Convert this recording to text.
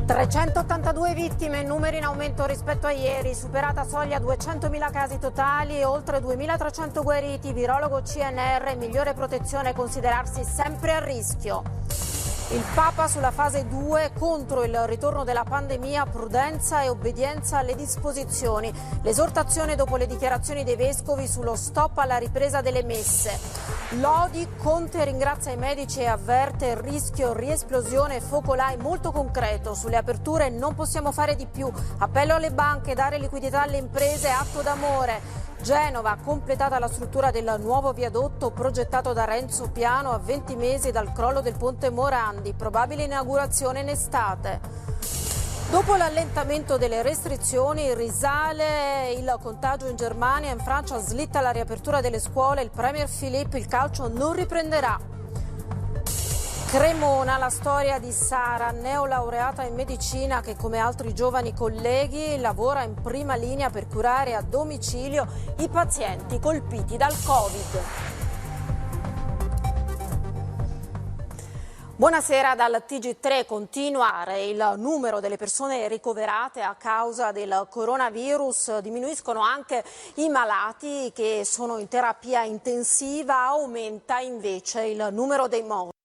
382 vittime, numeri in aumento rispetto a ieri, superata soglia 200.000 casi totali e oltre 2.300 guariti. Virologo CNR, migliore protezione considerarsi sempre a rischio. Il Papa sulla fase 2 contro il ritorno della pandemia, prudenza e obbedienza alle disposizioni. L'esortazione dopo le dichiarazioni dei vescovi sullo stop alla ripresa delle messe. Lodi, Conte ringrazia i medici e avverte il rischio riesplosione focolai molto concreto. Sulle aperture non possiamo fare di più. Appello alle banche, dare liquidità alle imprese, atto d'amore. Genova, completata la struttura del nuovo viadotto progettato da Renzo Piano a 20 mesi dal crollo del ponte Morandi, probabile inaugurazione in estate. Dopo l'allentamento delle restrizioni risale il contagio in Germania, in Francia slitta la riapertura delle scuole, il premier Philippe, il calcio non riprenderà. Cremona, la storia di Sara, neolaureata in medicina che come altri giovani colleghi lavora in prima linea per curare a domicilio i pazienti colpiti dal Covid. Buonasera dal TG3. Continuare il numero delle persone ricoverate a causa del coronavirus, diminuiscono anche i malati che sono in terapia intensiva, aumenta invece il numero dei morti.